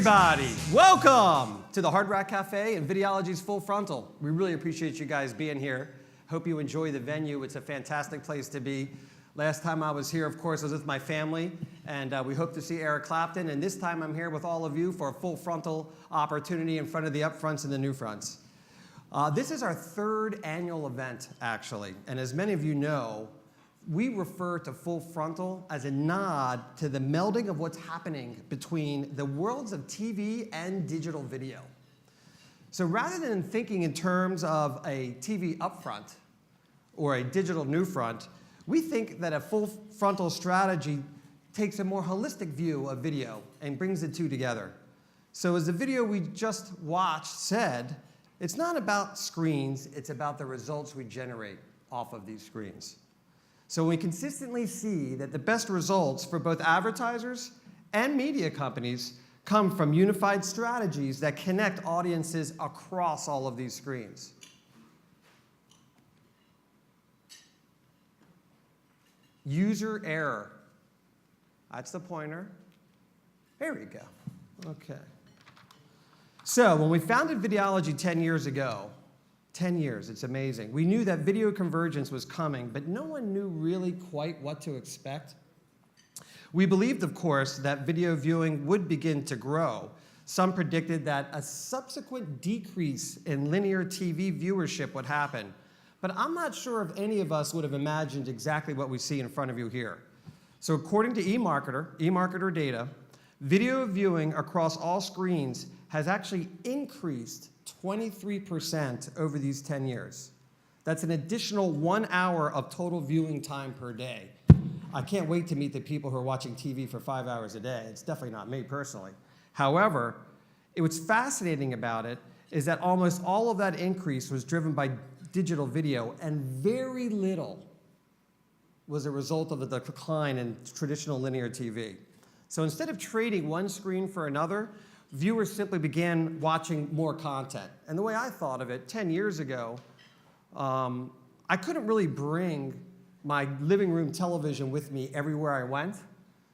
everybody. Welcome to the Hard Rock Cafe and Videology's Full Frontal. We really appreciate you guys being here. Hope you enjoy the venue. It's a fantastic place to be. Last time I was here, of course, I was with my family, and we hope to see Eric Clapton. And this time I'm here with all of you for a full frontal opportunity in front of the upfronts and the new fronts. This is our third annual event, actually. And as many of you know, we refer to full frontal as a nod to the melding of what's happening between the worlds of TV and digital video. So rather than thinking in terms of a TV upfront or a digital new front, we think that a full frontal strategy takes a more holistic view of video and brings the two together. So as the video we just watched said, it's not about screens, it's about the results we generate off of these screens. So we consistently see that the best results for both advertisers and media companies come from unified strategies that connect audiences across all of these screens. User error. That's the pointer. There we go. Okay. So when we founded Videology 10 years ago, 10 years, it's amazing. We knew that video convergence was coming, but no one knew really quite what to expect. We believed, of course, that video viewing would begin to grow. Some predicted that a subsequent decrease in linear TV viewership would happen. But I'm not sure if any of us would have imagined exactly what we see in front of you here. So according to eMarketer data, video viewing across all screens has actually increased 23% over these 10 years. That's an additional 1 hour of total viewing time per day. I can't wait to meet the people who are watching TV for 5 hours a day. It's definitely not me personally. However, what's fascinating about it is that almost all of that increase was driven by digital video, and very little was a result of the decline in traditional linear TV. So instead of trading one screen for another, viewers simply began watching more content. And the way I thought of it 10 years ago, I couldn't really bring my living room television with me everywhere I went.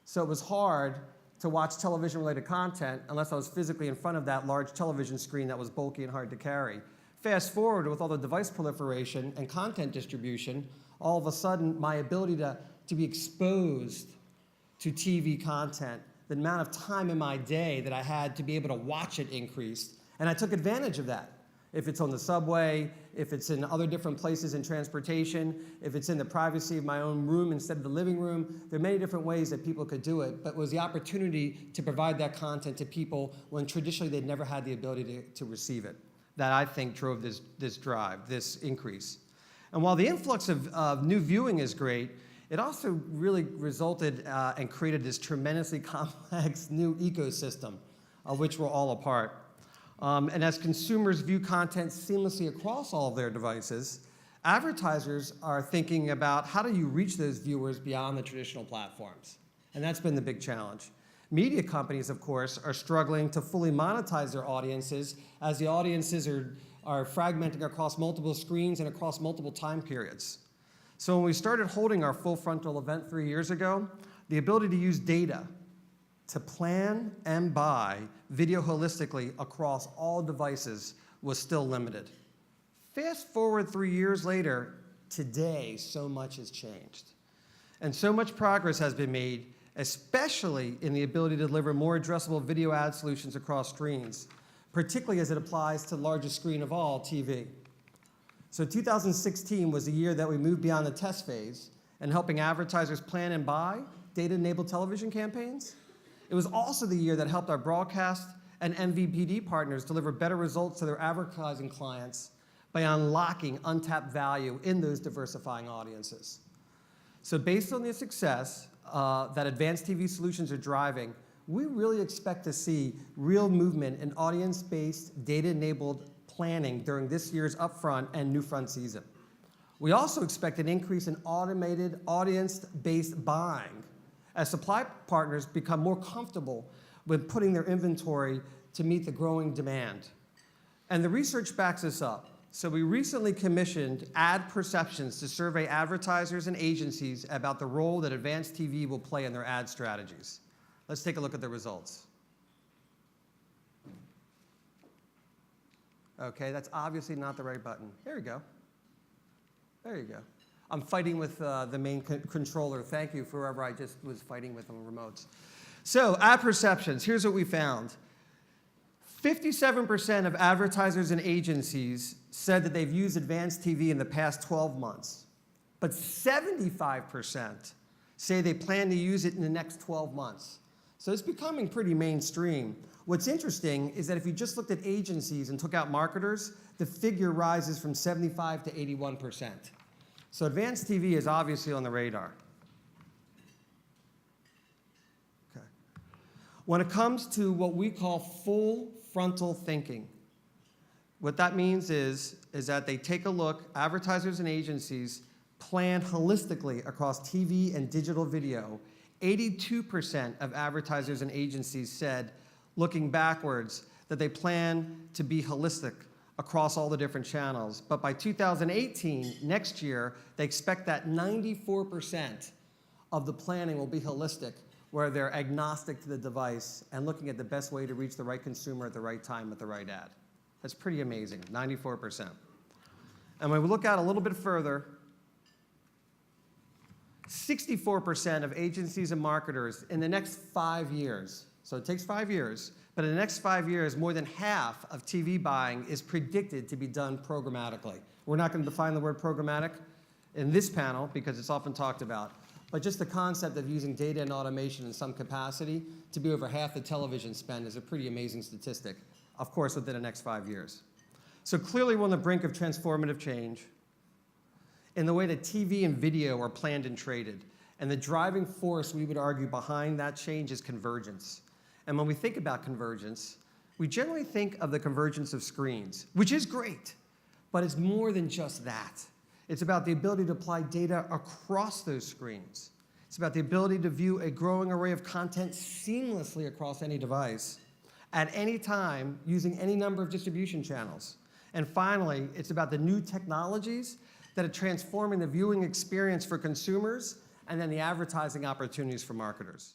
So it was hard to watch television-related content unless I was physically in front of that large television screen that was bulky and hard to carry. Fast forward, with all the device proliferation and content distribution, all of a sudden my ability to be exposed to TV content, the amount of time in my day that I had to be able to watch it increased, and I took advantage of that. If it's on the subway, if it's in other different places in transportation, if it's in the privacy of my own room instead of the living room, there are many different ways that people could do it, but it was the opportunity to provide that content to people when traditionally they'd never had the ability to receive it. That I think drove this drive, this increase. And while the influx of new viewing is great, it also really resulted and created this tremendously complex new ecosystem of which we're all a part. And as consumers view content seamlessly across all of their devices, advertisers are thinking about how do you reach those viewers beyond the traditional platforms? And that's been the big challenge. Media companies, of course, are struggling to fully monetize their audiences as the audiences are fragmenting across multiple screens and across multiple time periods. So when we started holding our full frontal event 3 years ago, the ability to use data to plan and buy video holistically across all devices was still limited. Fast forward 3 years later, today so much has changed. And so much progress has been made, especially in the ability to deliver more addressable video ad solutions across screens, particularly as it applies to the largest screen of all, TV. So 2016 was the year that we moved beyond the test phase and helping advertisers plan and buy data-enabled television campaigns. It was also the year that helped our broadcast and MVPD partners deliver better results to their advertising clients by unlocking untapped value in those diversifying audiences. So based on the success that advanced TV solutions are driving, we really expect to see real movement in audience-based, data-enabled planning during this year's upfront and new front season. We also expect an increase in automated audience-based buying as supply partners become more comfortable with putting their inventory to meet the growing demand. And the research backs this up. So we recently commissioned Ad Perceptions to survey advertisers and agencies about the role that advanced TV will play in their ad strategies. Let's take a look at the results. Okay, that's obviously not the right button. There you go. There you go. I'm fighting with the main controller. Thank you for whoever I just was fighting with on the remotes. So, ad perceptions. Here's what we found. 57% of advertisers and agencies said that they've used advanced TV in the past 12 months. But 75% say they plan to use it in the next 12 months. So it's becoming pretty mainstream. What's interesting is that if you just looked at agencies and took out marketers, the figure rises from 75 to 81%. So advanced TV is obviously on the radar. Okay. When it comes to what we call full frontal thinking, what that means is that they take a look, advertisers and agencies plan holistically across TV and digital video. 82% of advertisers and agencies said, looking backwards, that they plan to be holistic across all the different channels. But by 2018, next year, they expect that 94% of the planning will be holistic, where they're agnostic to the device and looking at the best way to reach the right consumer at the right time with the right ad. That's pretty amazing, 94%. And when we look out a little bit further, 64% of agencies and marketers in the next 5 years, so it takes 5 years, but in the next 5 years, more than half of TV buying is predicted to be done programmatically. We're not going to define the word programmatic in this panel because it's often talked about, but just the concept of using data and automation in some capacity to be over half the television spend is a pretty amazing statistic, of course, within the next 5 years. So clearly we're on the brink of transformative change in the way that TV and video are planned and traded. And the driving force, we would argue, behind that change is convergence. And when we think about convergence, we generally think of the convergence of screens, which is great, but it's more than just that. It's about the ability to apply data across those screens. It's about the ability to view a growing array of content seamlessly across any device, at any time, using any number of distribution channels. And finally, it's about the new technologies that are transforming the viewing experience for consumers and then the advertising opportunities for marketers.